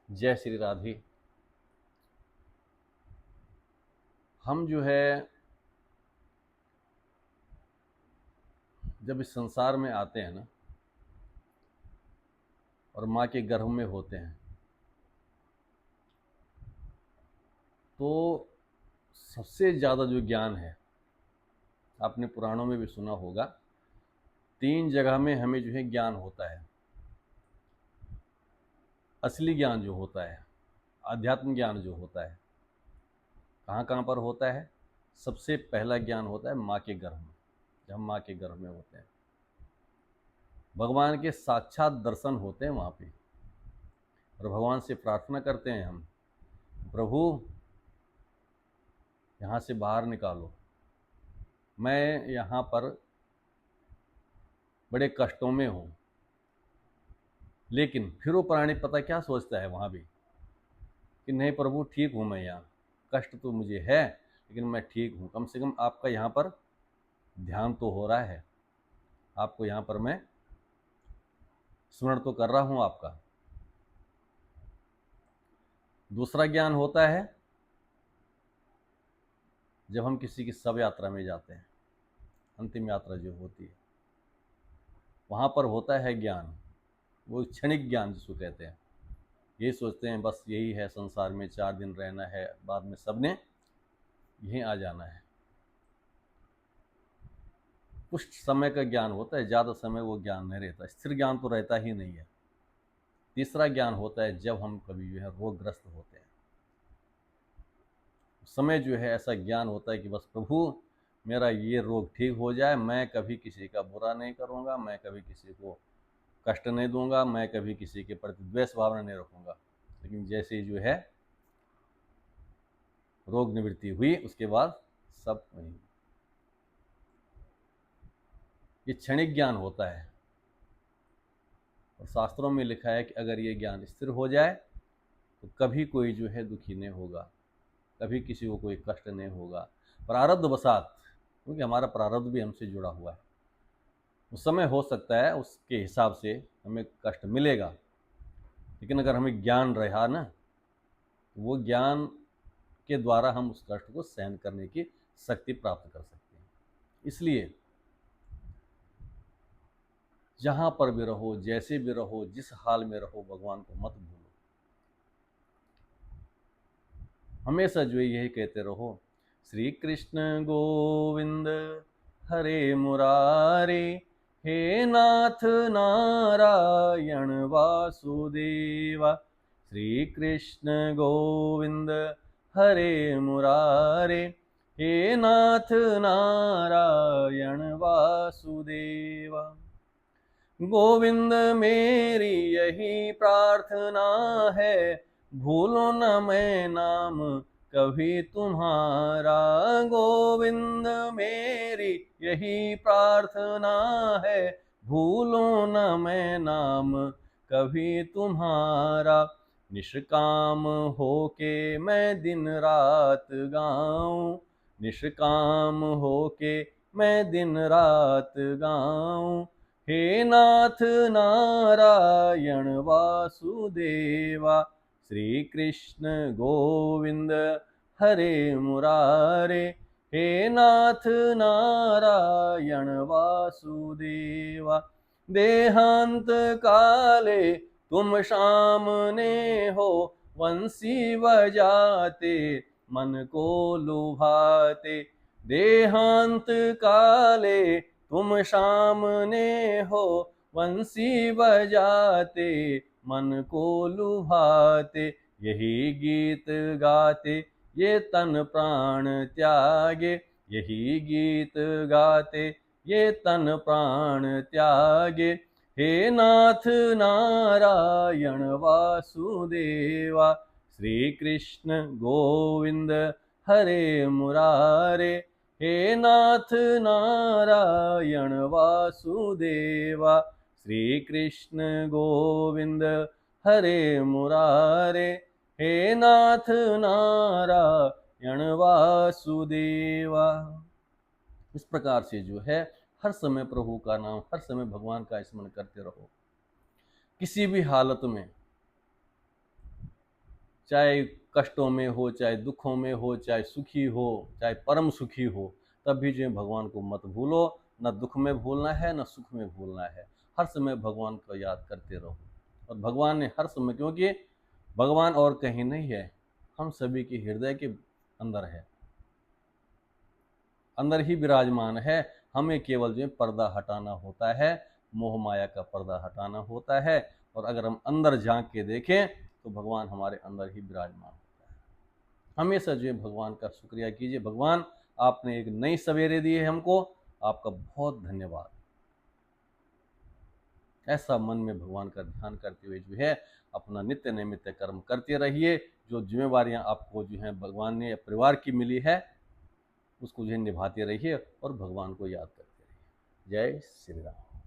जय श्री राधे। हम जो है जब इस संसार में आते हैं ना और माँ के गर्भ में होते हैं तो सबसे ज़्यादा जो ज्ञान है, आपने पुराणों में भी सुना होगा, 3 जगह में हमें जो है ज्ञान होता है। असली ज्ञान जो होता है, आध्यात्म ज्ञान जो होता है, कहाँ कहाँ पर होता है? सबसे पहला ज्ञान होता है माँ के गर्भ में। जब हम माँ के गर्भ में होते हैं, भगवान के साक्षात दर्शन होते हैं वहाँ पे, और भगवान से प्रार्थना करते हैं हम, प्रभु यहाँ से बाहर निकालो, मैं यहाँ पर बड़े कष्टों में हूँ। लेकिन फिर वो प्राणी पता क्या सोचता है वहाँ भी, कि नहीं प्रभु ठीक हूँ मैं यहाँ, कष्ट तो मुझे है लेकिन मैं ठीक हूँ, कम से कम आपका यहाँ पर ध्यान तो हो रहा है, आपको यहाँ पर मैं स्मरण तो कर रहा हूँ आपका। दूसरा ज्ञान होता है जब हम किसी की शव यात्रा में जाते हैं, अंतिम यात्रा जो होती है, वहाँ पर होता है ज्ञान, वो क्षणिक ज्ञान जिसको कहते हैं। यही सोचते हैं बस यही है, संसार में 4 दिन रहना है, बाद में सबने यहीं आ जाना है। कुछ समय का ज्ञान होता है, ज़्यादा समय वो ज्ञान नहीं रहता, स्थिर ज्ञान तो रहता ही नहीं है। तीसरा ज्ञान होता है जब हम कभी जो है रोगग्रस्त होते हैं, उस समय जो है ऐसा ज्ञान होता है कि बस प्रभु मेरा ये रोग ठीक हो जाए, मैं कभी किसी का बुरा नहीं करूँगा, मैं कभी किसी को कष्ट नहीं दूंगा, मैं कभी किसी के प्रति द्वेष भावना नहीं रखूँगा। लेकिन जैसे ही जो है रोग निवृत्ति हुई, उसके बाद सब वही, ये क्षणिक ज्ञान होता है। और शास्त्रों में लिखा है कि अगर ये ज्ञान स्थिर हो जाए तो कभी कोई जो है दुखी नहीं होगा, कभी किसी को कोई कष्ट नहीं होगा। प्रारब्ध वसात, क्योंकि हमारा प्रारब्ध भी हमसे जुड़ा हुआ है, उस समय हो सकता है उसके हिसाब से हमें कष्ट मिलेगा, लेकिन अगर हमें ज्ञान रहा ना, तो वो ज्ञान के द्वारा हम उस कष्ट को सहन करने की शक्ति प्राप्त कर सकते हैं। इसलिए जहाँ पर भी रहो, जैसे भी रहो, जिस हाल में रहो, भगवान को मत भूलो। हमेशा जो यही कहते रहो, श्री कृष्ण गोविंद हरे मुरारे, हे नाथ नारायण वासुदेवा। श्री कृष्ण गोविंद हरे मुरारे, हे नाथ नारायण वासुदेवा। गोविंद मेरी यही प्रार्थना है, भूलो न मैं नाम कभी तुम्हारा। गोविंद मेरी यही प्रार्थना है, भूलो न मैं नाम कभी तुम्हारा। निष्काम होके मैं दिन रात गाऊं, निष्काम होके मैं दिन रात गाऊं। हे नाथ नारायण वासुदेवा। श्री कृष्ण गोविंद हरे मुरारे, हे नाथ नारायण वासुदेवा। देहांत काले तुम सामने हो, वंशी बजाते मन को लुभाते। देहांत काले तुम सामने हो, वंशी बजाते मन को लुभाते। यही गीत गाते ये तन प्राण त्यागे, यही गीत गाते ये तन प्राण त्यागे। हे नाथ नारायण वासुदेवा। श्री कृष्ण गोविंद हरे मुरारे, हे नाथ नारायण वासुदेवा। श्री कृष्ण गोविंद हरे मुरारे, हे नाथ नारायण वासुदेवा। इस प्रकार से जो है हर समय प्रभु का नाम, हर समय भगवान का स्मरण करते रहो। किसी भी हालत में चाहे कष्टों में हो, चाहे दुखों में हो, चाहे सुखी हो, चाहे परम सुखी हो, तब भी जो है भगवान को मत भूलो। न दुख में भूलना है, न सुख में भूलना है। हर समय भगवान को याद करते रहो। और भगवान ने हर समय, क्योंकि भगवान और कहीं नहीं है, हम सभी के हृदय के अंदर है, अंदर ही विराजमान है। हमें केवल जो है पर्दा हटाना होता है, मोह माया का पर्दा हटाना होता है। और अगर हम अंदर झांक के देखें तो भगवान हमारे अंदर ही विराजमान होता है। हमेशा जो है भगवान का शुक्रिया कीजिए। भगवान, आपने एक नई सवेरे दी है हमको, आपका बहुत धन्यवाद। ऐसा मन में भगवान का ध्यान करते हुए जो है अपना नित्य नैमित्य कर्म करते रहिए। जो जिम्मेवारियां आपको जो है भगवान ने परिवार की मिली है, उसको जो है निभाते रहिए और भगवान को याद करते रहिए। जय श्री राम।